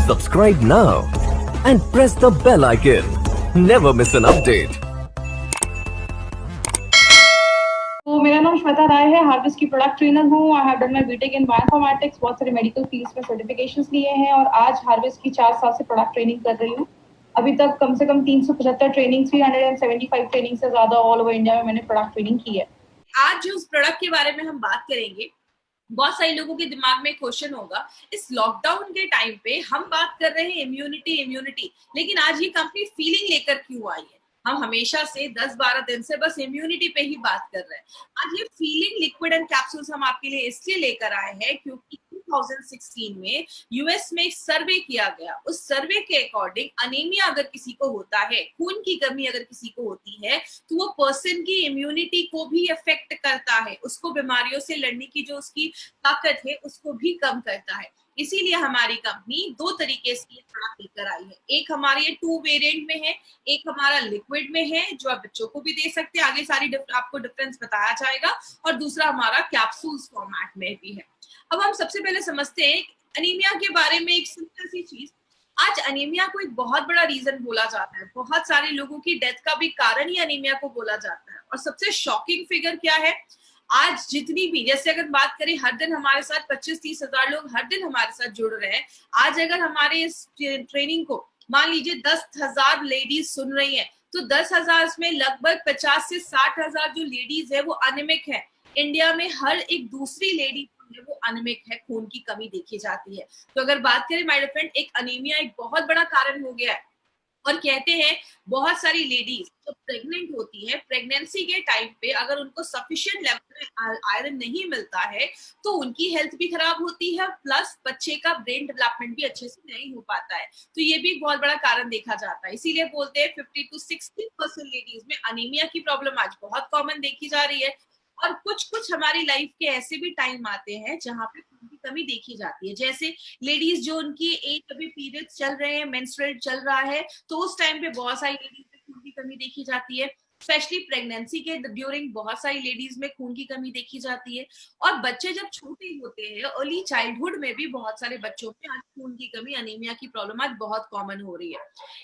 Subscribe now and press the bell icon. Never miss an update. तो मेरा नाम श्वेता राय है, हार्वेस्ट की प्रोडक्ट ट्रेनर हूँ। I have done my BTech in bioinformatics, बहुत सारे मेडिकल फील्ड्स में सर्टिफिकेशंस लिए हैं और आज हार्वेस्ट की 4 साल से प्रोडक्ट ट्रेनिंग कर रही हूँ। अभी तक कम से कम 375 ट्रेनिंग, 375 ट्रेनिंग से ज्यादा ऑल ओवर इंडिया में मैंने प्रोडक्ट ट्रेनिंग की है। आज जो उस प्रोडक्ट के बारे में हम बात करेंगे, बहुत सारे लोगों के दिमाग में क्वेश्चन होगा, इस लॉकडाउन के टाइम पे हम बात कर रहे हैं इम्यूनिटी, लेकिन आज ये कंपनी फीलिंग लेकर क्यों आई है? हम हमेशा से 10-12 दिन से बस इम्यूनिटी पे ही बात कर रहे हैं। आज ये फीलिंग लिक्विड एंड कैप्सूल्स हम आपके लिए इसलिए लेकर आए हैं क्योंकि 2016 में यूएस में एक सर्वे किया गया। उस सर्वे के अकॉर्डिंग अनीमिया अगर किसी को होता है, खून की कमी अगर किसी को होती है, तो वो पर्सन की इम्यूनिटी को भी अफेक्ट करता है, उसको बीमारियों से लड़ने की जो उसकी ताकत है उसको भी कम करता है। इसीलिए हमारी कंपनी 2 तरीके से ये प्रोडक्ट लेकर आई है। एक हमारे 2 वेरिएंट में है, एक हमारा लिक्विड में है जो आप बच्चों को भी दे सकते हैं, आगे सारी आपको डिफरेंस बताया जाएगा, और दूसरा हमारा कैप्सूल्स फॉर्मेट में भी है। अब हम सबसे पहले समझते हैं अनीमिया के बारे में एक सिंपल सी चीज। आज अनीमिया को एक बहुत बड़ा रीजन बोला जाता है, बहुत सारे लोगों की डेथ का भी कारण ही अनीमिया को बोला जाता है। और सबसे शॉकिंग फिगर क्या है, आज जितनी भी, जैसे अगर बात करें, हर दिन हमारे साथ 25-30 हजार लोग हर दिन हमारे साथ जुड़ रहे हैं। आज अगर हमारे इस ट्रेनिंग को मान लीजिए 10,000 लेडीज सुन रही हैं, तो 10,000 में लगभग 50 से 60 हजार जो लेडीज है वो अनिमिक है। इंडिया में हर एक दूसरी लेडी वो अनिमिक है, खून की कमी देखी जाती है। तो अगर बात करें माय फ्रेंड, एक अनीमिया एक बहुत बड़ा कारण हो गया है। और कहते हैं बहुत सारी लेडीज जो प्रेग्नेंट होती है, प्रेगनेंसी के टाइम पे अगर उनको सफिशिएंट लेवल में आयरन नहीं मिलता है तो उनकी हेल्थ भी खराब होती है, प्लस बच्चे का ब्रेन डेवलपमेंट भी अच्छे से नहीं हो पाता है। तो ये भी बहुत बड़ा कारण देखा जाता है। इसीलिए बोलते हैं 50 to 60% लेडीज में अनीमिया की प्रॉब्लम आज बहुत कॉमन देखी जा रही है। और कुछ हमारी लाइफ के ऐसे भी टाइम आते हैं जहाँ पे खून की कमी देखी जाती है, जैसे लेडीज जो उनकी एक अभी पीरियड्स चल रहे हैं, मेंस्ट्रुएट चल रहा है, तो उस टाइम पे बहुत सारी लेडीज में खून की कमी देखी जाती है। स्पेशली प्रेगनेंसी के ड्यूरिंग बहुत सारी लेडीज में खून की कमी देखी जाती है। और बच्चे जब छोटे होते हैं, अर्ली चाइल्डहुड में भी बहुत सारे बच्चों में आज खून की कमी, अनीमिया की प्रॉब्लम आज बहुत कॉमन हो रही है।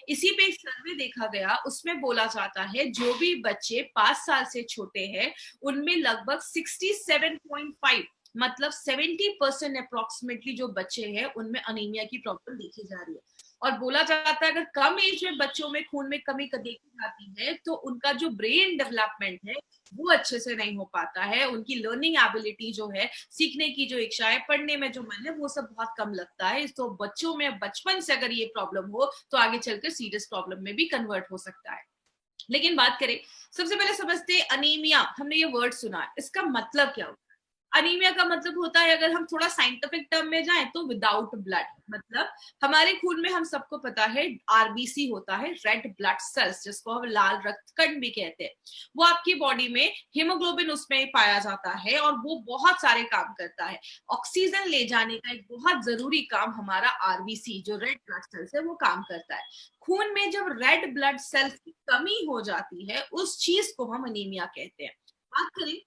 इसी पे एक सर्वे देखा गया, उसमें बोला जाता है जो भी बच्चे 5 साल से छोटे हैं उनमें लगभग 67.5 मतलब 70% अप्रोक्सीमेटली जो बच्चे हैं उनमें अनीमिया की प्रॉब्लम देखी जा रही है। और बोला जाता है अगर कम एज में बच्चों में खून में कमी देखी जाती है तो उनका जो ब्रेन डेवलपमेंट है वो अच्छे से नहीं हो पाता है, उनकी लर्निंग एबिलिटी जो है, सीखने की जो इच्छा है, पढ़ने में जो मन है, वो सब बहुत कम लगता है। तो बच्चों में बचपन से अगर ये प्रॉब्लम हो तो आगे चलकर सीरियस प्रॉब्लम में भी कन्वर्ट हो सकता है। लेकिन बात करें, सबसे पहले समझते अनीमिया, हमने ये वर्ड सुना है, इसका मतलब क्या होता है? अनीमिया का मतलब होता है, अगर हम थोड़ा साइंटिफिक टर्म में जाएं तो विदाउट ब्लड, मतलब हमारे खून में हम सबको पता है आरबीसी होता है, रेड ब्लड सेल्स, जिसको हम लाल रक्त कण भी कहते हैं। वो आपकी बॉडी में हीमोग्लोबिन उसमें पाया जाता है और वो बहुत सारे काम करता है। ऑक्सीजन ले जाने का एक बहुत जरूरी काम हमारा आरबीसी जो रेड ब्लड सेल्स है वो काम करता है। खून में जब रेड ब्लड सेल्स की कमी हो जाती है उस चीज को हम अनीमिया कहते हैं। बात करें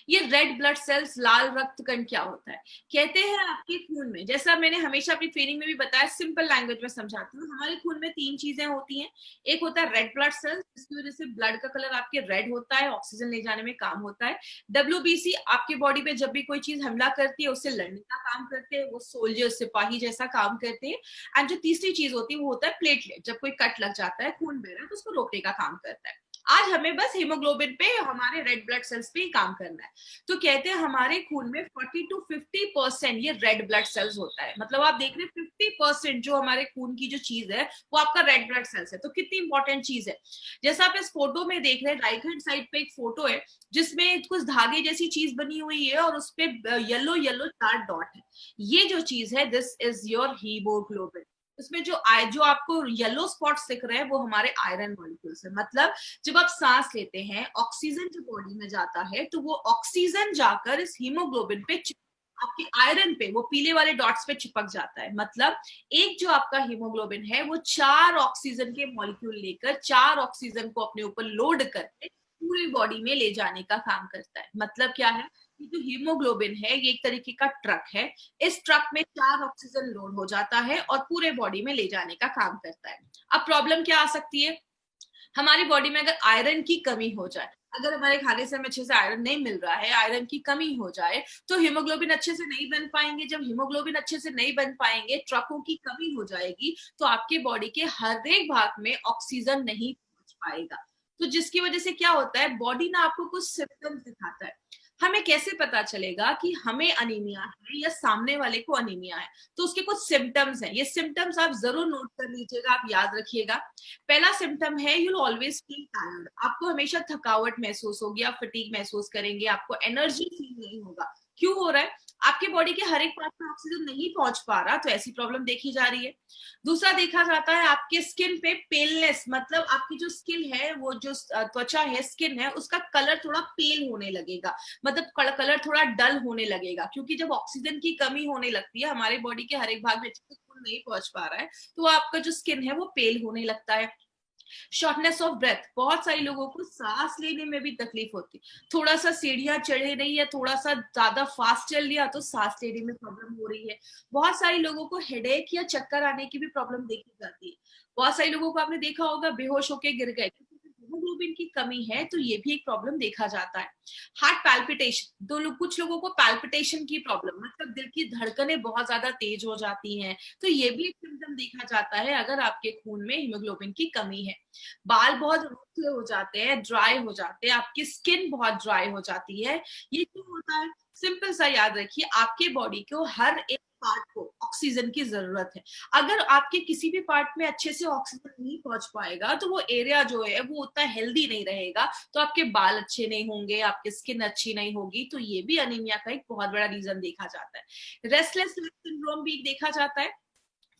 ये रेड ब्लड सेल्स, लाल रक्त कण क्या होता है, कहते हैं आपके खून में, जैसा मैंने हमेशा अपनी ट्रेनिंग में भी बताया, सिंपल लैंग्वेज में समझाती हूँ, हमारे खून में 3 चीजें होती हैं। एक होता है रेड ब्लड सेल्स, जिसकी वजह से ब्लड का कलर आपके रेड होता है, ऑक्सीजन ले जाने में काम होता है। डब्ल्यूबीसी, आपके बॉडी पे जब भी कोई चीज हमला करती है उससे लड़ने का काम करते हैं, वो सोल्जर, सिपाही जैसा काम करते हैं। एंड जो तीसरी चीज होती है वो होता है प्लेटलेट, जब कोई कट लग जाता है, खून बह रहा है तो उसको रोकने का काम करता है। आज हमें बस हीमोग्लोबिन पे, हमारे रेड ब्लड सेल्स पे ही काम करना है। तो कहते हैं हमारे खून में 40 to 50% ये रेड ब्लड सेल्स होता है, मतलब आप देख रहे हैं 50% जो हमारे खून की जो चीज है वो आपका रेड ब्लड सेल्स है। तो कितनी इंपॉर्टेंट चीज है, जैसा आप इस फोटो में देख रहे हैं, राइट हैंड साइड पे एक फोटो है जिसमें कुछ धागे जैसी चीज बनी हुई है और उस पे येलो येलो 4 डॉट है। ये जो चीज है, दिस इज योर हीमोग्लोबिन। उसमें जो आपको येलो स्पॉट्स दिख रहे हैं वो हमारे आयरन मॉलिक्यूल्स है। मतलब जब आप सांस लेते हैं, ऑक्सीजन जो बॉडी में जाता है तो वो ऑक्सीजन जाकर इस हीमोग्लोबिन पे, आपके आयरन पे, वो पीले वाले डॉट्स पे चिपक जाता है। मतलब एक जो आपका हीमोग्लोबिन है वो 4 ऑक्सीजन के मॉलिक्यूल लेकर 4 ऑक्सीजन को अपने ऊपर लोड करके पूरी बॉडी में ले जाने का काम करता है। मतलब क्या है, ये जो हीमोग्लोबिन है ये एक तरीके का ट्रक है। इस ट्रक में 4 ऑक्सीजन लोड हो जाता है और पूरे बॉडी में ले जाने का काम करता है। अब प्रॉब्लम क्या आ सकती है, हमारी बॉडी में अगर आयरन की कमी हो जाए, अगर हमारे खाने से हमें अच्छे से आयरन नहीं मिल रहा है, आयरन की कमी हो जाए तो हीमोग्लोबिन अच्छे से नहीं बन पाएंगे। जब हीमोग्लोबिन अच्छे से नहीं बन पाएंगे, ट्रकों की कमी हो जाएगी, तो आपके बॉडी के हर एक भाग में ऑक्सीजन नहीं पहुंच पाएगा। तो जिसकी वजह से क्या होता है, बॉडी ना आपको कुछ सिम्टम्स दिखाता है। हमें कैसे पता चलेगा कि हमें अनीमिया है या सामने वाले को अनीमिया है, तो उसके कुछ सिम्टम्स हैं। ये सिम्टम्स आप जरूर नोट कर लीजिएगा, आप याद रखिएगा। पहला सिम्टम है you will always feel tired, आपको हमेशा थकावट महसूस होगी, आप फटीग महसूस करेंगे, आपको एनर्जी फील नहीं होगा। क्यों हो रहा है, आपके बॉडी के हर एक पार्ट में ऑक्सीजन नहीं पहुंच पा रहा, तो ऐसी प्रॉब्लम देखी जा रही है। दूसरा देखा जाता है आपके स्किन पे पेलनेस, मतलब आपकी जो स्किन है, वो जो त्वचा है, स्किन है, उसका कलर थोड़ा पेल होने लगेगा, मतलब कलर थोड़ा डल होने लगेगा। क्योंकि जब ऑक्सीजन की कमी होने लगती है, हमारे बॉडी के हर एक भाग में अच्छे से खून नहीं पहुंच पा रहा है, तो आपका जो स्किन है वो पेल होने लगता है। शॉर्टनेस ऑफ ब्रेथ, बहुत सारे लोगों को सांस लेने में भी तकलीफ होती, थोड़ा सा सीढ़ियां चढ़े रही है, थोड़ा सा ज्यादा फास्ट चल लिया तो सांस लेने में प्रॉब्लम हो रही है। बहुत सारे लोगों को हेडेक या चक्कर आने की भी प्रॉब्लम देखी जाती है। बहुत सारे लोगों को आपने देखा होगा बेहोश होके गिर गए, हीमोग्लोबिन की कमी है, तो ये भी एक प्रॉब्लम देखा जाता है। हार्ट पैल्पिटेशन, कुछ लोगों को पैल्पिटेशन की प्रॉब्लम, मतलब दिल की धड़कनें बहुत ज्यादा तेज हो जाती हैं, तो ये भी एक सिम्टम देखा जाता है अगर आपके खून में हीमोग्लोबिन की कमी है। बाल बहुत रूखे हो जाते हैं, ड्राई हो जाते हैं, आपकी स्किन बहुत ड्राई हो जाती है। ये क्यों होता है, सिंपल सा याद रखिए, आपके बॉडी को हर एक पार्ट को ऑक्सीजन की जरूरत है। अगर आपके किसी भी पार्ट में अच्छे से ऑक्सीजन नहीं पहुंच पाएगा, तो वो एरिया जो है वो उतना हेल्दी नहीं रहेगा, तो आपके बाल अच्छे नहीं होंगे, आपकी स्किन अच्छी नहीं होगी। तो ये भी अनीमिया का एक बहुत बड़ा रीजन देखा जाता है। रेस्टलेस लेग सिंड्रोम भी देखा जाता है,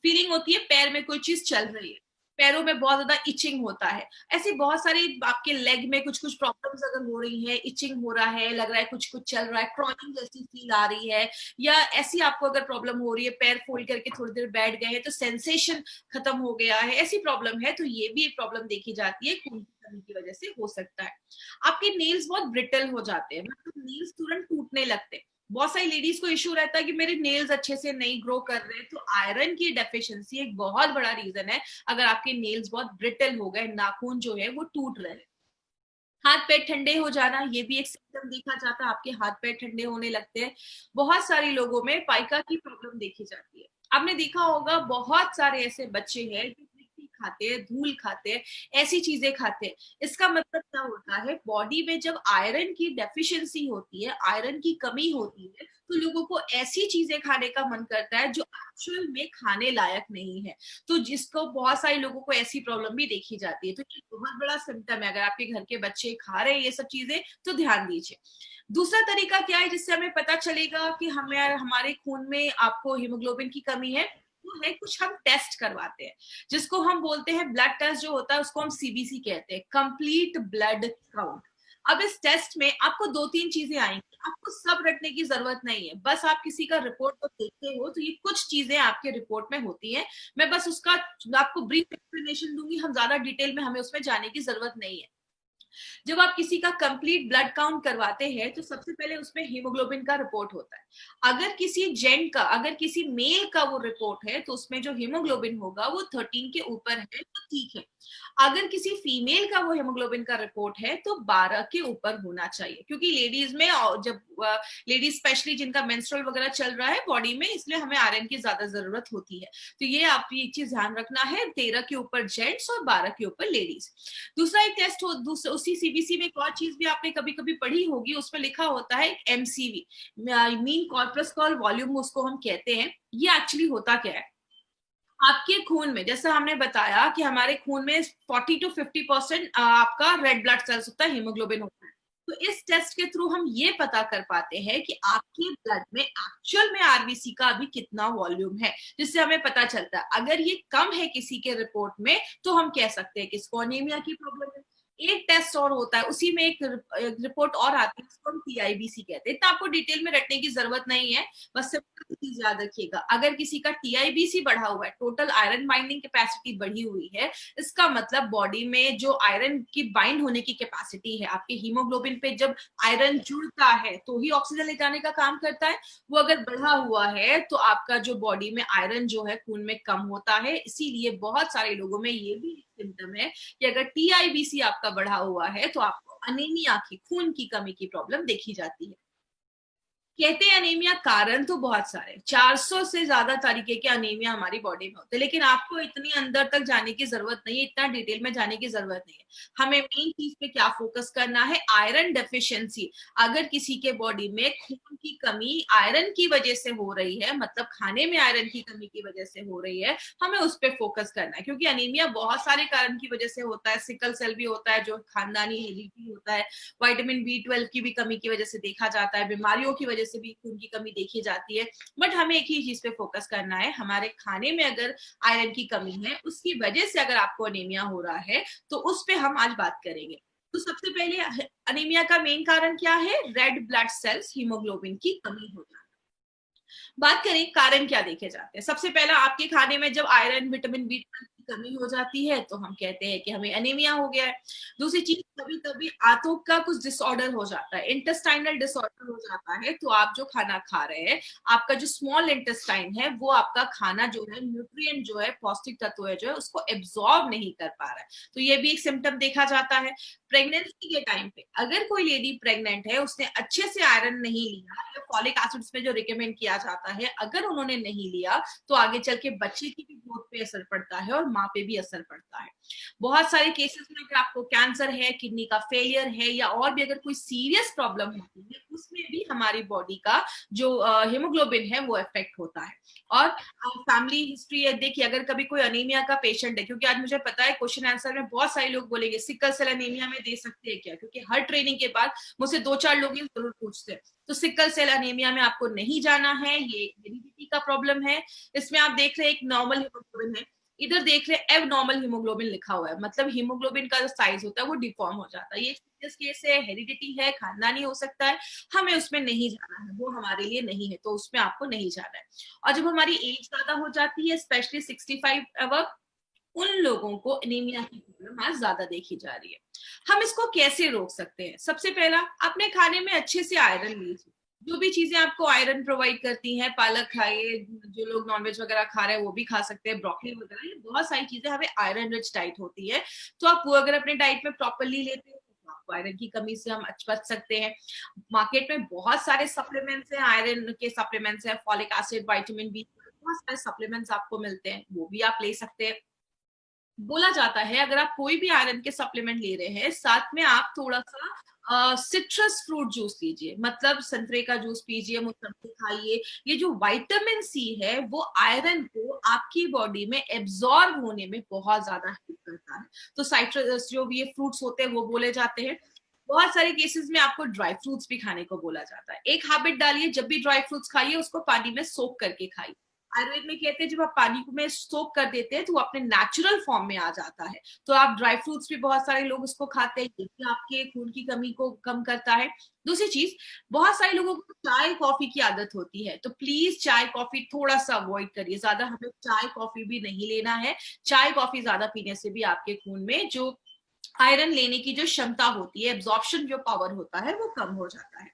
फीलिंग होती है पैर में कोई चीज चल रही है, पैरों में बहुत ज्यादा इचिंग होता है। ऐसी बहुत सारी आपके लेग में कुछ कुछ प्रॉब्लम्स अगर हो रही है, इचिंग हो रहा है, लग रहा है कुछ कुछ चल रहा है, क्रॉलिंग जैसी फील आ रही है, या ऐसी आपको अगर प्रॉब्लम हो रही है, पैर फोल्ड करके थोड़ी देर बैठ गए हैं तो सेंसेशन खत्म हो गया है, ऐसी प्रॉब्लम है, तो ये भी एक प्रॉब्लम देखी जाती है, खून की कमी की वजह से हो सकता है। आपके नेल्स बहुत ब्रिटल हो जाते हैं, मतलब नेल्स तुरंत टूटने लगते हैं। बहुत सारी लेडीज को इश्यू रहता है कि मेरे नेल्स अच्छे से नहीं ग्रो कर रहे, तो आयरन की डेफिशिएंसी एक बहुत बड़ा रीजन है। अगर आपके नेल्स बहुत ब्रिटल हो गए, नाखून जो है वो टूट रहे हैं। हाथ पैर ठंडे हो जाना, ये भी एक सिम्टम देखा जाता है, आपके हाथ पैर ठंडे होने लगते हैं। बहुत सारे लोगों में पाइका की प्रॉब्लम देखी जाती है। आपने देखा होगा बहुत सारे ऐसे बच्चे हैं जो मिट्टी खाते हैं, धूल खाते हैं, ऐसी चीजें खाते हैं। इसका मतलब क्या होता है, बॉडी में जब आयरन की डेफिशिएंसी होती है, आयरन की कमी होती है, तो लोगों को ऐसी चीजें खाने का मन करता है जो एक्चुअल में खाने लायक नहीं है। तो जिसको बहुत सारे लोगों को ऐसी प्रॉब्लम भी देखी जाती है, तो ये बहुत बड़ा सिम्टम है। अगर आपके घर के बच्चे खा रहे हैं ये सब चीजें, तो ध्यान दीजिए। दूसरा तरीका क्या है जिससे हमें पता चलेगा कि हमें हमारे खून में आपको हीमोग्लोबिन की कमी है, वो है कुछ हम टेस्ट करवाते हैं, जिसको हम बोलते हैं ब्लड टेस्ट जो होता है, उसको हम सीबीसी कहते हैं, कंप्लीट ब्लड काउंट। अब इस टेस्ट में आपको 2-3 चीजें आएंगी, आपको सब रटने की जरूरत नहीं है, बस आप किसी का रिपोर्ट को देखते हो तो ये कुछ चीजें आपके रिपोर्ट में होती हैं। मैं बस उसका आपको ब्रीफ एक्सप्लेनेशन दूंगी, हम ज्यादा डिटेल में हमें उसमें जाने की जरूरत नहीं है। जब आप किसी का कंप्लीट ब्लड काउंट करवाते हैं तो सबसे पहले उसमें हीमोग्लोबिन का रिपोर्ट होता है। अगर किसी जेंट का, अगर किसी मेल का वो रिपोर्ट है तो उसमें जो हीमोग्लोबिन होगा वो 13 के ऊपर है तो ठीक है। अगर किसी फीमेल का वो हीमोग्लोबिन का रिपोर्ट है तो 12 के ऊपर होना चाहिए, क्योंकि लेडीज में, जब लेडीज स्पेशली जिनका मेंस्ट्रुअल वगैरह चल रहा है बॉडी में, इसलिए हमें आयरन की ज्यादा जरूरत होती है। तो ये आप ये चीज ध्यान रखना है, 13 के ऊपर जेंट्स और 12 के ऊपर लेडीज। दूसरा एक टेस्ट हो, उसी सीबीसी में एक और चीज भी आपने कभी कभी पढ़ी होगी, उसमें लिखा होता है एमसीवी, मीन कॉर्पस्कुलर वॉल्यूम उसको हम कहते हैं। ये एक्चुअली होता क्या है, आपके खून में, जैसा हमने बताया कि हमारे खून में 40 to 50% आपका रेड ब्लड सेल्स होता है, हीमोग्लोबिन होता है। तो इस टेस्ट के थ्रू हम ये पता कर पाते हैं कि आपके ब्लड में एक्चुअल में आरबीसी का अभी कितना वॉल्यूम है, जिससे हमें पता चलता है। अगर ये कम है किसी के रिपोर्ट में तो हम कह सकते हैं कि इसको अनीमिया की प्रॉब्लम है। एक टेस्ट और होता है, उसी में एक रिपोर्ट और आती है, उसको हम टीआईबीसी कहते हैं। इतना आपको डिटेल में रटने की जरूरत नहीं है, बस सिंपल चीज याद रखिएगा, अगर किसी का टीआईबीसी बढ़ा हुआ है, टोटल आयरन बाइंडिंग कैपेसिटी बढ़ी हुई है, इसका मतलब बॉडी में जो आयरन की बाइंड होने की कैपेसिटी है, आपके हीमोग्लोबिन पे जब आयरन जुड़ता है तो ही ऑक्सीजन ले जाने का काम करता है, वो अगर बढ़ा हुआ है तो आपका जो बॉडी में आयरन जो है खून में कम होता है। इसीलिए बहुत सारे लोगों में ये भी सिम्टम है कि अगर टीआईबीसी आपका बढ़ा हुआ है तो आपको अनीमिया की, खून की कमी की प्रॉब्लम देखी जाती है। कहते हैं अनीमिया, कारण तो बहुत सारे, 400 से ज्यादा तरीके के अनीमिया हमारी बॉडी में होते हैं, लेकिन आपको इतनी अंदर तक जाने की जरूरत नहीं है, इतना डिटेल में जाने की जरूरत नहीं है। हमें मेन चीज पे क्या फोकस करना है, आयरन डेफिशिएंसी। अगर किसी के बॉडी में खून की कमी आयरन की वजह से हो रही है, मतलब खाने में आयरन की कमी की वजह से हो रही है, हमें उस पर फोकस करना है, क्योंकि अनीमिया बहुत सारे कारण की वजह से होता है। सिकल सेल भी होता है जो खानदानी हेरिडिटी होता है, विटामिन B12 की भी कमी की वजह से देखा जाता है, बीमारियों की वजह से भी खून की कमी देखी जाती है। बट हमें एक ही चीज पे फोकस करना है, हमारे खाने में अगर आयरन की कमी है, उसकी वजह से अगर आपको अनीमिया हो रहा है, तो उस पे हम आज बात करेंगे। तो सबसे पहले अनीमिया का मेन कारण क्या है, रेड ब्लड सेल्स, हीमोग्लोबिन की कमी होना। बात करें कारण क्या देखे जाते हैं, सबसे पहला आपके खाने में जब आयरन, विटामिन B12 की कमी हो जाती है तो हम कहते हैं कि हमें अनीमिया हो गया है। दूसरी चीज, कभी कभी आंतों का कुछ डिसऑर्डर हो जाता है, इंटेस्टाइनल डिसऑर्डर हो जाता है, तो आप जो खाना खा रहे हैं, आपका जो स्मॉल इंटेस्टाइन है वो आपका खाना जो है, न्यूट्रिएंट जो है, पौष्टिक तत्व है जो है, उसको एब्जॉर्ब नहीं कर पा रहा है, तो ये भी एक सिम्टम देखा जाता है। प्रेगनेंसी के टाइम पे अगर कोई लेडी प्रेग्नेंट है, उसने अच्छे से आयरन नहीं लिया, या फॉलिक एसिड में जो रिकमेंड किया जाता है अगर उन्होंने नहीं लिया, तो आगे चल के बच्चे की भी ग्रोथ पे असर पड़ता है और माँ पे भी असर पड़ता है। बहुत सारे केसेस में अगर आपको कैंसर है, किडनी का फेलियर है, या और भी अगर कोई सीरियस प्रॉब्लम होती है, उसमें भी हमारी बॉडी का जो हीमोग्लोबिन है वो इफेक्ट होता है। और फैमिली हिस्ट्री है, देखिए अगर कभी कोई अनीमिया का पेशेंट है, क्योंकि आज मुझे पता है क्वेश्चन आंसर में बहुत सारे लोग बोलेंगे सिकल सेल अनीमिया में दे सकते हैं क्या, क्योंकि हर ट्रेनिंग के बाद मुझसे 2-4 लोग ये जरूर पूछते हैं। तो सिकल सेल अनीमिया में आपको नहीं जाना है, ये हेरिडिटी का प्रॉब्लम है। इसमें आप देख रहे हैं एक नॉर्मल हीमोग्लोबिन है, इधर देख रहे हैं एब नॉर्मल हीमोग्लोबिन लिखा हुआ है, मतलब हीमोग्लोबिन का जो साइज होता है वो डिफॉर्म हो जाता है। ये सीरियस केस है, हेरिडिटी है, खानदानी हो सकता है, हमें उसमें नहीं जाना है, वो हमारे लिए नहीं है, तो उसमें आपको नहीं जाना है। और जब हमारी एज ज्यादा हो जाती है, स्पेशली 65 अबव, उन लोगों को एनीमिया की प्रॉब्लम आज ज्यादा देखी जा रही है। हम इसको कैसे रोक सकते हैं, सबसे पहला, अपने खाने में अच्छे से आयरन लीजिए, जो भी चीजें आपको आयरन प्रोवाइड करती हैं, पालक खाइए, जो लोग नॉनवेज वगैरह खा रहे हैं वो भी खा सकते हैं, ब्रोकली वगैरह, ये बहुत सारी चीजें हमें आयरन रिच डाइट होती है, तो आप वो अगर अपने डाइट में प्रॉपरली लेते हैं तो आपको आयरन की कमी से हम बच सकते हैं। मार्केट में बहुत सारे सप्लीमेंट्स हैं, आयरन के सप्लीमेंट्स हैं, फॉलिक एसिड, विटामिन B, बहुत सारे सप्लीमेंट्स आपको मिलते हैं, वो भी आप ले सकते हैं। बोला जाता है अगर आप कोई भी आयरन के सप्लीमेंट ले रहे हैं, साथ में आप थोड़ा सा सिट्रस फ्रूट जूस लीजिए, मतलब संतरे का जूस पीजिए, मौसमी खाइए। ये जो विटामिन C है वो आयरन को आपकी बॉडी में एब्जॉर्ब होने में बहुत ज्यादा हेल्प करता है। तो साइट्रस जो भी ये फ्रूट्स होते हैं वो बोले जाते हैं। बहुत सारे केसेस में आपको ड्राई फ्रूट्स भी खाने को बोला जाता है। एक हैबिट डालिए, जब भी ड्राई फ्रूट्स खाइए उसको पानी में सोक करके खाइए। आयुर्वेद में कहते हैं जब आप पानी में सोक कर देते हैं तो वो अपने नेचुरल फॉर्म में आ जाता है। तो आप ड्राई फ्रूट्स भी बहुत सारे लोग उसको खाते हैं, ये भी आपके खून की कमी को कम करता है। दूसरी चीज, बहुत सारे लोगों को चाय कॉफी की आदत होती है, तो प्लीज चाय कॉफी थोड़ा सा अवॉइड करिए, ज्यादा हमें चाय कॉफी भी नहीं लेना है। चाय कॉफी ज्यादा पीने से भी आपके खून में जो आयरन लेने की जो क्षमता होती है, एब्जॉर्प्शन जो पावर होता है, वो कम हो जाता है।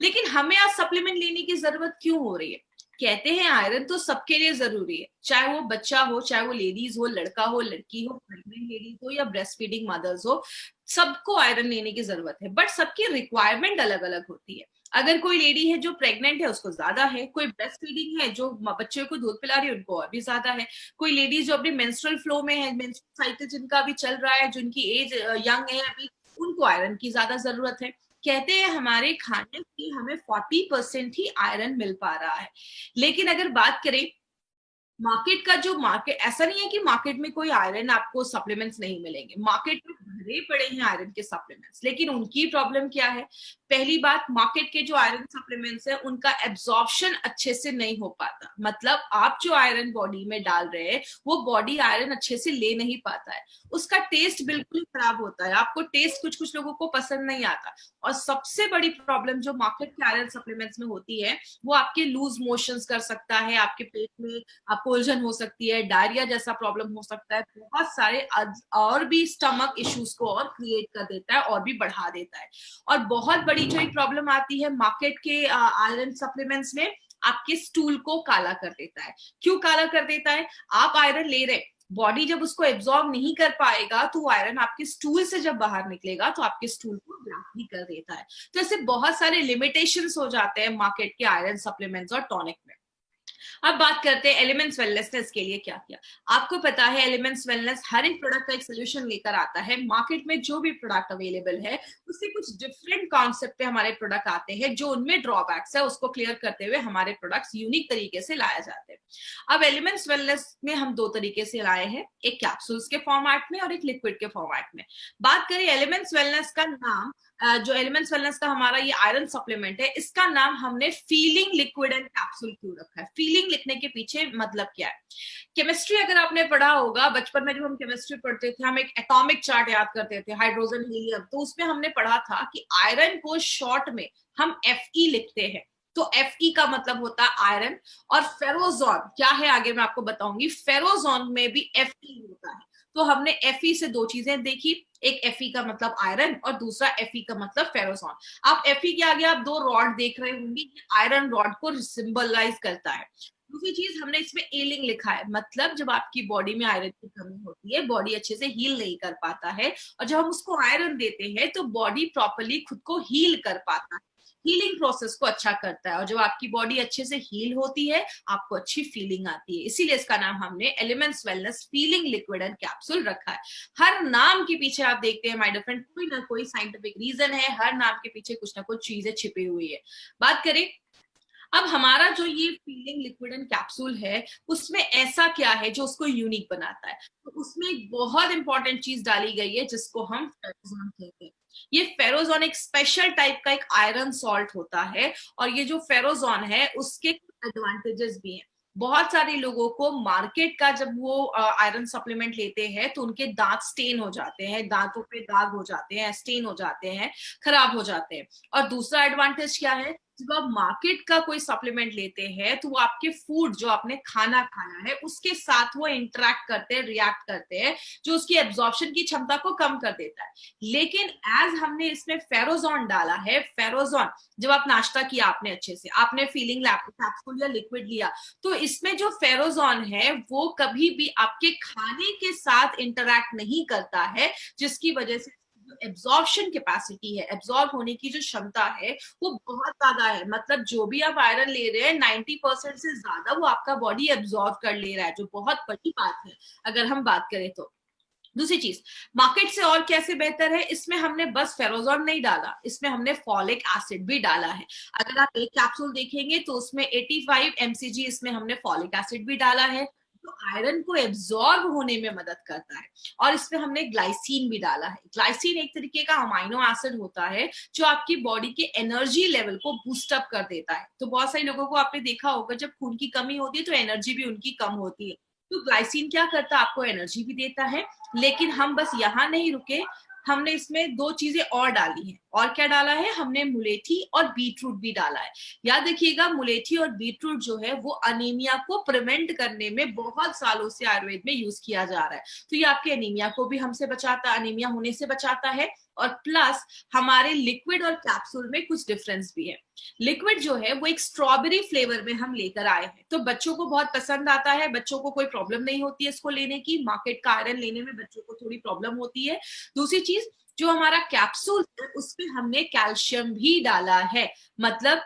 लेकिन हमें आज सप्लीमेंट लेने की जरूरत क्यों हो रही है? कहते हैं आयरन तो सबके लिए जरूरी है, चाहे वो बच्चा हो, चाहे वो लेडीज हो, लड़का हो, लड़की हो, प्रेग्नेंट लेडीज हो या ब्रेस्ट फीडिंग मदर्स हो, सबको आयरन लेने की जरूरत है, बट सबकी रिक्वायरमेंट अलग अलग होती है। अगर कोई लेडी है जो प्रेग्नेंट है उसको ज्यादा है, कोई ब्रेस्ट फीडिंग है जो बच्चे को दूध पिला रही है उनको और भी ज्यादा है, कोई लेडीज जो अपने मेंस्ट्रुअल फ्लो में है, मेंस्ट्रुअल साइकिल जिनका अभी चल रहा है, जिनकी एज यंग है अभी, उनको आयरन की ज्यादा जरूरत है। कहते हैं हमारे खाने की हमें 40% ही आयरन मिल पा रहा है। लेकिन अगर बात करें मार्केट का जो मार्केट, ऐसा नहीं है कि मार्केट में कोई आयरन आपको सप्लीमेंट्स नहीं मिलेंगे, मार्केट में भरे पड़े हैं आयरन के सप्लीमेंट्स, लेकिन उनकी प्रॉब्लम क्या है? पहली बात, मार्केट के जो आयरन सप्लीमेंट्स है उनका एब्जॉर्प्शन अच्छे से नहीं हो पाता, मतलब आप जो आयरन बॉडी में डाल रहे हैं वो बॉडी आयरन अच्छे से ले नहीं पाता है, उसका टेस्ट बिल्कुल ही खराब होता है, आपको टेस्ट कुछ कुछ लोगों को पसंद नहीं आता। और सबसे बड़ी प्रॉब्लम जो मार्केट के आयरन सप्लीमेंट्स में होती है वो आपके लूज मोशंस कर सकता है, आपके पेट में आपको उलझन हो सकती है, डायरिया जैसा प्रॉब्लम हो सकता है, बहुत सारे और भी स्टमक इश्यूज को और क्रिएट कर देता है और भी बढ़ा देता है। और बहुत बड़ी जो एक प्रॉब्लम आती है मार्केट के आयरन सप्लीमेंट्स में, आपके स्टूल को काला कर देता है। क्यों काला कर देता है? आप आयरन ले रहे, बॉडी जब उसको एब्जॉर्ब नहीं कर पाएगा तो आयरन आपके स्टूल से जब बाहर निकलेगा तो आपके स्टूल को ब्लॉक भी कर देता है। तो ऐसे बहुत सारे लिमिटेशंस हो जाते हैं मार्केट के आयरन सप्लीमेंट्स और टॉनिक में। अब बात करते हैं एलिमेंट्स वेलनेस ने इसके लिए क्या किया। आपको पता है एलिमेंट्स वेलनेस हर एक प्रोडक्ट का एक सोल्यूशन लेकर आता है। मार्केट में जो भी प्रोडक्ट अवेलेबल है उससे कुछ डिफरेंट कॉन्सेप्ट पे हमारे प्रोडक्ट आते हैं, जो उनमें ड्रॉबैक्स है उसको क्लियर करते हुए हमारे प्रोडक्ट्स यूनिक तरीके से लाए जाते हैं। अब एलिमेंट्स वेलनेस में हम दो तरीके से लाए हैं, एक कैप्सूल्स के फॉर्मेट में और एक लिक्विड के फॉर्मेट में। बात करें एलिमेंट्स वेलनेस का नाम, जो एलिमेंट्स वेलनेस का हमारा ये आयरन सप्लीमेंट है, इसका नाम हमने फीलिंग लिक्विड एंड कैप्सूल क्यों रखा है? फीलिंग लिखने के पीछे मतलब क्या है? केमिस्ट्री अगर आपने पढ़ा होगा, बचपन में जब हम केमिस्ट्री पढ़ते थे हम एक एटॉमिक चार्ट याद करते थे, हाइड्रोजन हीलियम, तो उसमें हमने पढ़ा था कि आयरन को शॉर्ट में हम Fe लिखते हैं, तो Fe का मतलब होता है आयरन। और फेरोजोन क्या है आगे मैं आपको बताऊंगी, फेरोजोन में भी Fe होता है। तो हमने Fe से दो चीजें देखी, एक Fe का मतलब आयरन और दूसरा Fe का मतलब फेरोजोन। आप Fe के आगे आप दो रॉड देख रहे होंगे, आयरन रॉड को सिंबलाइज करता है। दूसरी चीज हमने इसमें एलिंग लिखा है, मतलब जब आपकी बॉडी में आयरन की कमी होती है, बॉडी अच्छे से हील नहीं कर पाता है, और जब हम उसको आयरन देते हैं तो बॉडी प्रॉपरली खुद को हील कर पाता है, हीलिंग प्रोसेस को अच्छा करता है। और जब आपकी बॉडी अच्छे से हील होती है आपको अच्छी फीलिंग आती है, इसीलिए इसका नाम हमने elements wellness feeling liquid and capsule रखा है। हर नाम के पीछे आप देखते हैं माय डियर फ्रेंड कोई ना कोई साइंटिफिक रीजन है, हर नाम के पीछे कुछ ना कुछ चीजें छिपी हुई है। बात करें अब हमारा जो ये फीलिंग लिक्विड एंड कैप्सूल है उसमें ऐसा क्या है जो उसको यूनिक बनाता है, तो उसमें एक बहुत इंपॉर्टेंट चीज डाली गई है जिसको हम फेरोजोन कहते हैं। ये फेरोजोन एक स्पेशल टाइप का एक आयरन सॉल्ट होता है, और ये जो फेरोजोन है उसके एडवांटेजेस भी हैं। बहुत सारे लोगों को मार्केट का जब वो आयरन सप्लीमेंट लेते हैं तो उनके दांत स्टेन हो जाते हैं, दांतों पे दाग हो जाते हैं, स्टेन हो जाते हैं, खराब हो जाते हैं। और दूसरा एडवांटेज क्या है, जब आप मार्केट का कोई सप्लीमेंट लेते हैं तो वो आपके फूड जो आपने खाना खाया है उसके साथ वो इंटरेक्ट करते हैं, रिएक्ट करते हैं, जो उसकी एब्जॉर्प्शन की क्षमता को कम कर देता है। लेकिन एज हमने इसमें फेरोजोन डाला है, फेरोजोन जब आप नाश्ता किया आपने अच्छे से, आपने फीलिंग कैप्सूल या लिक्विड लिया, तो इसमें जो फेरोजोन है वो कभी भी आपके खाने के साथ इंटरेक्ट नहीं करता है, जिसकी वजह से एब्जॉर्प्शन कैपेसिटी है, एब्जॉर्ब होने की जो क्षमता है वो बहुत ज्यादा है। मतलब जो भी आप आयरन ले रहे हैं 90% से ज्यादा वो आपका बॉडी एब्जॉर्ब कर ले रहा है, जो बहुत बड़ी बात है अगर हम बात करें तो। दूसरी चीज, मार्केट से और कैसे बेहतर है, इसमें हमने बस फेरोजोन नहीं डाला, इसमें हमने फॉलिक एसिड भी डाला है। अगर आप एक कैप्सूल देखेंगे तो उसमें 85 mcg इसमें हमने फॉलिक एसिड भी डाला है, तो आयरन को एब्जॉर्ब होने में मदद करता है। और इसमें हमने ग्लाइसिन भी डाला है। ग्लाइसिन एक तरीके का अमाइनो एसिड होता है जो आपकी बॉडी के एनर्जी लेवल को बूस्ट अप कर देता है। तो बहुत सारे लोगों को आपने देखा होगा जब खून की कमी होती है तो एनर्जी भी उनकी कम होती है, तो ग्लाइसिन क्या करता है, आपको एनर्जी भी देता है। लेकिन हम बस यहाँ नहीं रुके, हमने इसमें दो चीजें और डाली हैं। और क्या डाला है, हमने मुलेठी और बीटरूट भी डाला है। याद रखिएगा मुलेठी और बीटरूट जो है वो अनीमिया को प्रिवेंट करने में बहुत सालों से आयुर्वेद में यूज किया जा रहा है। तो ये आपके अनीमिया को भी हमसे बचाता है, अनीमिया होने से बचाता है। और प्लस हमारे लिक्विड और कैप्सूल में कुछ डिफरेंस भी है। लिक्विड जो है वो एक स्ट्रॉबेरी फ्लेवर में हम लेकर आए हैं, तो बच्चों को बहुत पसंद आता है, बच्चों को कोई प्रॉब्लम नहीं होती है इसको लेने की। मार्केट का आयरन लेने में बच्चों को थोड़ी प्रॉब्लम होती है। दूसरी चीज, जो हमारा कैप्सूल है उसमें हमने कैल्शियम भी डाला है, मतलब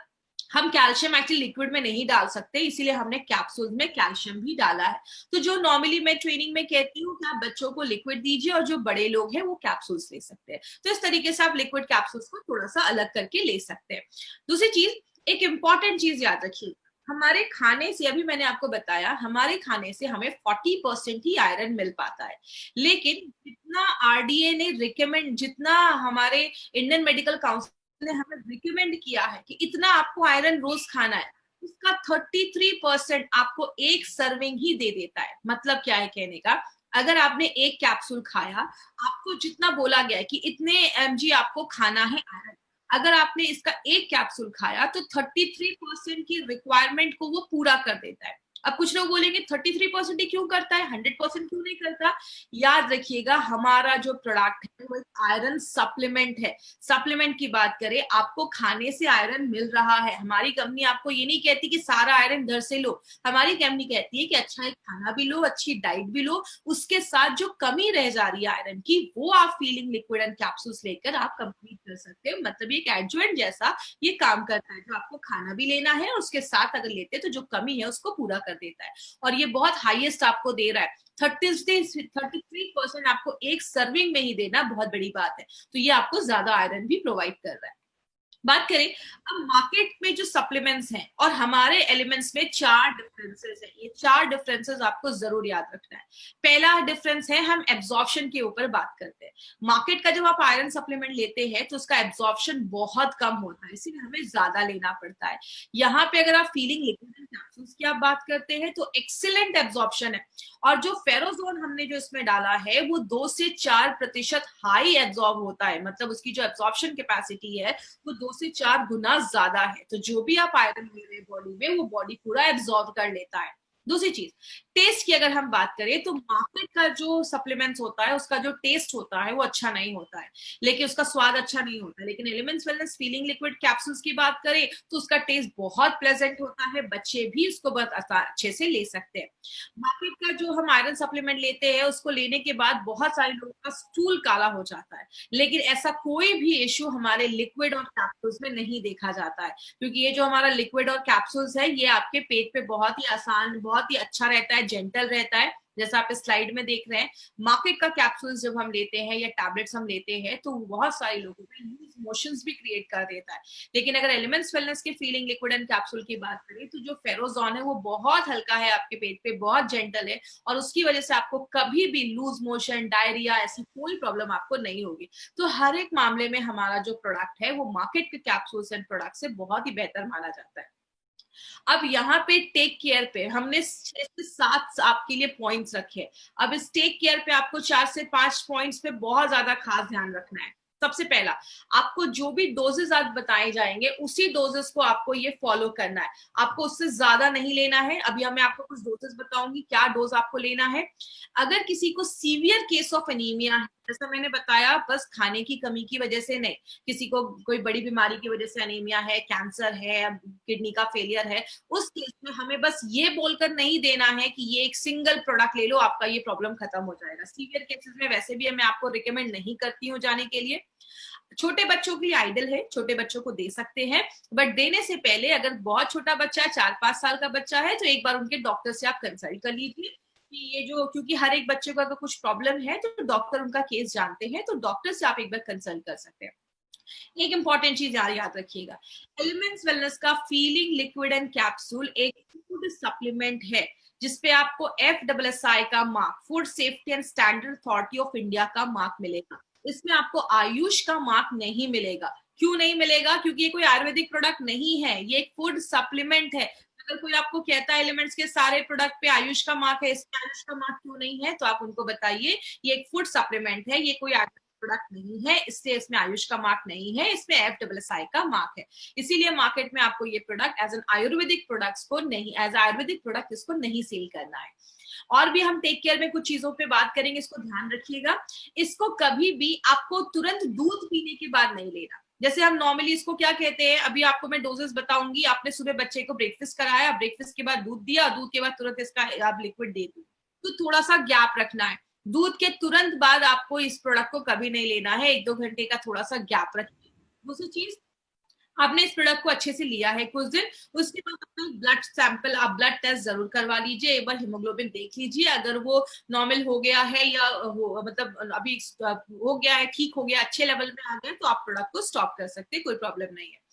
हम कैल्शियम एक्चुअली लिक्विड में नहीं डाल सकते, इसीलिए हमने कैप्सूल में कैल्शियम भी डाला है। तो जो नॉर्मली मैं ट्रेनिंग में कहती हूँ कि आप बच्चों को लिक्विड दीजिए और जो बड़े लोग हैं वो कैप्सूल्स ले सकते हैं। तो इस तरीके से आप लिक्विड कैप्सूल्स को थोड़ा सा अलग करके ले सकते हैं। दूसरी चीज, एक इंपॉर्टेंट चीज याद रखिए, हमारे खाने से, अभी मैंने आपको बताया, हमारे खाने से हमें 40% ही आयरन मिल पाता है, लेकिन जितना आरडीए ने रिकमेंड, जितना हमारे इंडियन मेडिकल काउंसिल ने हमें रिकमेंड किया है कि इतना आपको आयरन रोज खाना है, उसका 33% आपको एक सर्विंग ही दे देता है। मतलब क्या है कहने का, अगर आपने एक कैप्सूल खाया, आपको जितना बोला गया है कि इतने एमजी आपको खाना है आयरन, अगर आपने इसका एक कैप्सूल खाया तो 33% की रिक्वायरमेंट को वो पूरा कर देता है। अब कुछ लोग बोलेंगे 33% ही क्यों करता है, 100% क्यों नहीं करता? याद रखिएगा, हमारा जो प्रोडक्ट है वो एक आयरन सप्लीमेंट है। सप्लीमेंट की बात करें, आपको खाने से आयरन मिल रहा है। हमारी कंपनी आपको ये नहीं कहती कि सारा आयरन घर से लो, हमारी कंपनी कहती है कि अच्छा एक खाना भी लो, अच्छी डाइट भी लो, उसके साथ जो कमी रह जा रही है आयरन की, वो आप फीलिंग लिक्विड एंड कैप्सूल्स लेकर आप कंप्लीट कर सकते हो। मतलब ये एक एडजुवेंट जैसा ये काम करता है, जो आपको खाना भी लेना है और उसके साथ अगर लेते हैं तो जो कमी है उसको पूरा कर देता है। और ये बहुत हाईएस्ट आपको दे रहा है, 33% आपको एक सर्विंग में ही देना बहुत बड़ी बात है। तो ये आपको ज्यादा आयरन भी प्रोवाइड कर रहा है। बात करें अब मार्केट में जो सप्लीमेंट्स हैं और हमारे एलिमेंट्स में, चार डिफरेंसेस हैं। ये चार डिफरेंसेस आपको जरूर याद रखना है। पहला डिफरेंस है, हम एब्जॉर्प्शन के ऊपर बात करते हैं। मार्केट का जब आप आयरन सप्लीमेंट लेते हैं तो उसका एब्जॉर्प्शन बहुत कम होता है, इसीलिए हमें ज्यादा लेना पड़ता है। यहाँ पे अगर आप फीलिंग लिक्विड एंड कैप्सूल्स की आप बात करते हैं तो एक्सीलेंट एब्जॉर्प्शन है, और जो फेरोजोन हमने जो इसमें डाला है वो 2 से 4% हाई एब्जॉर्ब होता है। मतलब उसकी जो एब्जॉर्प्शन कैपेसिटी है वो 2 से 4 गुना ज्यादा है। तो जो भी आप आयरन ले रहे हैं बॉडी में, वो बॉडी पूरा एब्जॉर्ब कर लेता है। दूसरी चीज, टेस्ट की अगर हम बात करें तो मार्केट का जो सप्लीमेंट्स होता है उसका जो टेस्ट होता है वो अच्छा नहीं होता है, लेकिन उसका स्वाद अच्छा नहीं होता है। लेकिन elements wellness feeling liquid capsules की बात करें तो उसका टेस्ट बहुत प्लेजेंट होता है, बच्चे भी उसको बहुत अच्छे से ले सकते हैं। मार्केट का जो हम आयरन सप्लीमेंट लेते हैं उसको लेने के बाद बहुत सारे लोगों का स्टूल काला हो जाता है, लेकिन ऐसा कोई भी इश्यू हमारे लिक्विड और कैप्सूल्स में नहीं देखा जाता है, क्योंकि ये जो हमारा लिक्विड और कैप्सूल्स है ये आपके पेट पे बहुत ही आसान, बहुत ही अच्छा रहता है, जेंटल रहता है, जैसा आप इस स्लाइड में देख रहे हैं। मार्केट का कैप्सूल्स जब हम लेते हैं या टैबलेट्स हम लेते हैं तो बहुत सारे लोगों में लूज मोशंस भी क्रिएट कर देता है। लेकिन अगर एलिमेंट्स वेलनेस के फीलिंग लिक्विड एंड कैप्सूल की बात करें तो जो फेरोजोन है वो बहुत हल्का है, आपके पेट पे बहुत जेंटल है, और उसकी वजह से आपको कभी भी लूज मोशन, डायरिया, ऐसी कोई प्रॉब्लम आपको नहीं होगी। तो हर एक मामले में हमारा जो प्रोडक्ट है वो मार्केट के कैप्सूल्स एंड प्रोडक्ट से बहुत ही बेहतर माना जाता है। अब यहाँ पे टेक केयर पे हमने 6 से 7 आपके लिए पॉइंट्स रखे। अब इस टेक केयर पे आपको 4 से 5 पॉइंट्स पे बहुत ज्यादा खास ध्यान रखना है। सबसे पहला, आपको जो भी डोजेस आज बताए जाएंगे उसी डोजेस को आपको ये फॉलो करना है, आपको उससे ज्यादा नहीं लेना है। अभी मैं आपको कुछ डोजेस बताऊंगी क्या डोज आपको लेना है। अगर किसी को सीवियर केस ऑफ एनीमिया है, जैसा मैंने बताया, बस खाने की कमी की वजह से नहीं, किसी को कोई बड़ी बीमारी की वजह से एनीमिया है, कैंसर है, किडनी का फेलियर है, उस केस में हमें बस ये बोलकर नहीं देना है कि ये एक सिंगल प्रोडक्ट ले लो आपका ये प्रॉब्लम खत्म हो जाएगा। सीवियर केसेस में वैसे भी मैं आपको रिकमेंड नहीं करती हूँ जाने के लिए। छोटे बच्चों के लिए आइडल है, छोटे बच्चों को दे सकते हैं, बट देने से पहले अगर बहुत छोटा बच्चा है, 4-5 साल का बच्चा है, तो एक बार उनके डॉक्टर से आप कंसल्ट कर लीजिए कि ये जो, क्योंकि हर एक बच्चे को अगर कुछ प्रॉब्लम है तो डॉक्टर उनका केस जानते हैं, तो डॉक्टर से आप एक बार कंसल्ट कर सकते हैं। एक इंपॉर्टेंट चीज याद रखिएगा, एलिमेंट्स वेलनेस का फीलिंग लिक्विड एंड कैप्सूल एक फूड सप्लीमेंट है जिसपे आपको FSSAI का mark, food safety and standard authority of India का मार्क मिलेगा। इसमें आपको आयुष का मार्क नहीं मिलेगा। क्यों नहीं मिलेगा? क्योंकि ये कोई आयुर्वेदिक प्रोडक्ट नहीं है, ये एक फूड सप्लीमेंट है। अगर कोई आपको कहता है एलिमेंट्स के सारे प्रोडक्ट पे आयुष का मार्क है, इसमें आयुष का मार्क क्यों नहीं है, तो आप उनको बताइए ये एक फूड सप्लीमेंट है, ये कोई प्रोडक्ट नहीं है, इसलिए इसमें आयुष का मार्क नहीं है, इसमें FSSAI का मार्क है। इसीलिए मार्केट में आपको ये product as an Ayurvedic products को नहीं, एज आयुर्वेदिक प्रोडक्ट इसको नहीं सेल करना है। और भी हम टेक केयर में कुछ चीजों पे बात करेंगे, इसको ध्यान रखिएगा। इसको कभी भी आपको तुरंत दूध पीने के बाद नहीं लेना। जैसे हम नॉर्मली इसको क्या कहते हैं, अभी आपको मैं डोजेस बताऊंगी, आपने सुबह बच्चे को ब्रेकफास्ट कराया, ब्रेकफास्ट के बाद दूध दिया, दूध के बाद तुरंत इसका आप लिक्विड दे दी, तो थोड़ा सा गैप रखना है। दूध के तुरंत बाद आपको इस प्रोडक्ट को कभी नहीं लेना है, 1-2 घंटे का थोड़ा सा गैप रखिए। दूसरी चीज, आपने इस प्रोडक्ट को अच्छे से लिया है कुछ दिन, उसके बाद अपना ब्लड सैंपल, आप ब्लड टेस्ट जरूर करवा लीजिए, एक बार हीमोग्लोबिन देख लीजिए, अगर वो नॉर्मल हो गया है या मतलब अभी हो गया है, ठीक हो गया, अच्छे लेवल में आ गया, तो आप प्रोडक्ट को स्टॉप कर सकते हैं, कोई प्रॉब्लम नहीं है।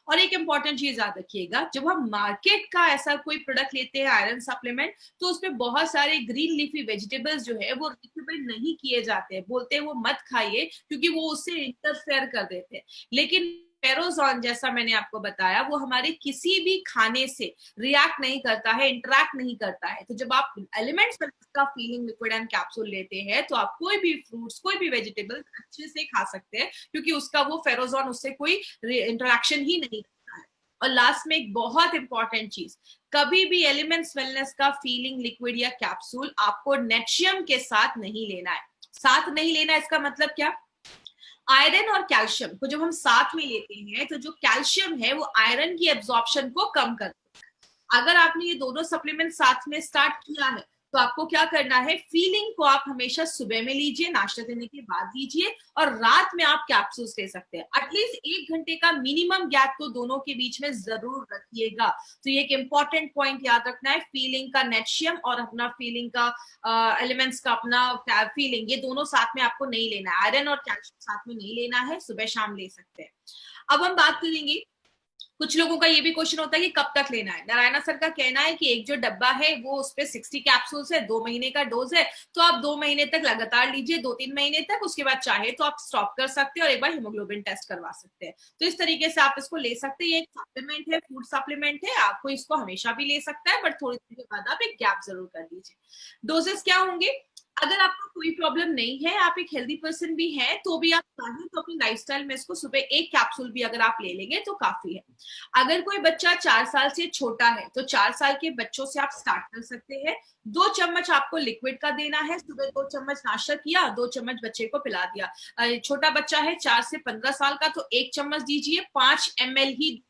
और एक इंपॉर्टेंट चीज याद रखिएगा, जब हम मार्केट का ऐसा कोई प्रोडक्ट लेते हैं आयरन सप्लीमेंट, तो उसमें बहुत सारे ग्रीन लीफी वेजिटेबल्स जो है वो रिकमेंड नहीं किए जाते हैं, बोलते हैं वो मत खाइए क्योंकि वो उससे इंटरफेयर कर देते हैं। लेकिन पेरोजॉन, जैसा मैंने आपको बताया, वो हमारे किसी भी खाने से रिएक्ट नहीं करता है, इंटरैक्ट नहीं करता है। तो जब आप एलिमेंट्स का फीलिंग लिक्विड एंड कैप्सूल लेते हैं, तो आप कोई भी फ्रूट्स, कोई भी वेजिटेबल अच्छे से खा सकते हैं, क्योंकि उसका वो फेरोजॉन उससे कोई इंटरेक्शन ही नहीं करता है। और लास्ट में एक बहुत इंपॉर्टेंट चीज, कभी भी एलिमेंट्स वेलनेस का फीलिंग लिक्विड या कैप्सूल आपको नेशियम के साथ नहीं लेना है। साथ नहीं लेना, इसका मतलब क्या? आयरन और कैल्शियम को जब हम साथ में लेते हैं, तो जो कैल्शियम है वो आयरन की एब्जॉर्प्शन को कम करता है। अगर आपने ये दोनों सप्लीमेंट साथ में स्टार्ट किया है, तो आपको क्या करना है, फीलिंग को आप हमेशा सुबह में लीजिए, नाश्ता करने के बाद लीजिए, और रात में आप कैप्सूल्स ले सकते हैं। एटलीस्ट 1 घंटे का मिनिमम गैप तो दोनों के बीच में जरूर रखिएगा। तो ये एक इंपॉर्टेंट पॉइंट याद रखना है, फीलिंग का नेशियम और अपना फीलिंग का एलिमेंट्स का अपना फीलिंग, ये दोनों साथ में आपको नहीं लेना है, आयरन और कैल्शियम साथ में नहीं लेना है, सुबह शाम ले सकते हैं। अब हम बात करेंगे, कुछ लोगों का ये भी क्वेश्चन होता है कि कब तक लेना है। नारायणा सर का कहना है कि एक जो डब्बा है वो उस पे 60 कैप्सूल्स है, 2 महीने का डोज है, तो आप 2 महीने तक लगातार लीजिए, 2-3 महीने तक, उसके बाद चाहे तो आप स्टॉप कर सकते हैं और एक बार हीमोग्लोबिन टेस्ट करवा सकते हैं। तो इस तरीके से आप इसको ले सकते हैं। ये एक सप्लीमेंट है, फूड सप्लीमेंट है, आपको इसको हमेशा भी ले सकता है, बट थोड़ी देर के बाद आप एक गैप जरूर कर दीजिए। डोजेस क्या होंगे? अगर आपको कोई प्रॉब्लम नहीं है, आप एक हेल्दी पर्सन भी हैं, तो भी आप चाहें तो अपनी लाइफस्टाइल में इसको सुबह 1 कैप्सूल भी अगर आप ले लेंगे तो काफी है। अगर कोई बच्चा 4 साल से छोटा है, तो 4 साल के बच्चों से आप स्टार्ट कर सकते हैं। 2 चम्मच आपको लिक्विड का देना है, सुबह 2 चम्मच नाश्ता किया, 2 चम्मच बच्चे को पिला दिया। छोटा बच्चा है 4 से 15 साल का, तो 1 चम्मच दीजिए, 5 ml ही।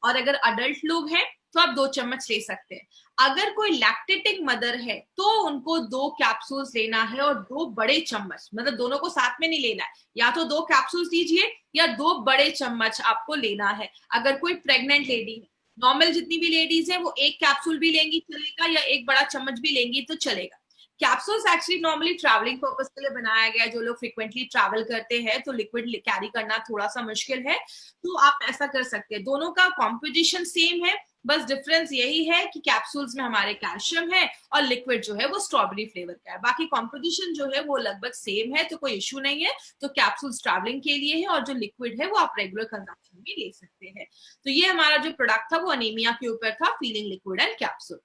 और अगर अडल्ट लोग हैं तो आप 2 चम्मच ले सकते हैं। अगर कोई लैक्टेटिंग मदर है तो उनको 2 कैप्सूल्स लेना है, और 2 बड़े चम्मच, मतलब दोनों को साथ में नहीं लेना है, या तो 2 कैप्सूल्स दीजिए या 2 बड़े चम्मच आपको लेना है। अगर कोई प्रेग्नेंट लेडी है, नॉर्मल जितनी भी लेडीज है वो 1 कैप्सूल भी लेंगी चलेगा, या 1 बड़ा चम्मच भी लेंगी तो चलेगा। Capsules actually normally travelling purpose के लिए बनाया गया है। जो लोग फ्रिक्वेंटली ट्रैवल करते हैं तो लिक्विड कैरी करना थोड़ा सा मुश्किल है, तो आप ऐसा कर सकते हैं। दोनों का कॉम्पोजिशन सेम है, बस डिफरेंस यही है कि कैप्सूल्स में हमारे कैल्शियम है और लिक्विड जो है वो स्ट्रॉबेरी फ्लेवर का है। बाकी कॉम्पोजिशन जो है वो लगभग सेम है, तो कोई इश्यू नहीं है। तो कैप्सूल्स ट्रैवलिंग के लिए है, और जो लिक्विड है वो आप रेगुलर कंजम्पशन में ले सकते हैं। तो ये हमारा जो प्रोडक्ट था वो अनीमिया के ऊपर था, फीलिंग लिक्विड एंड कैप्सूल।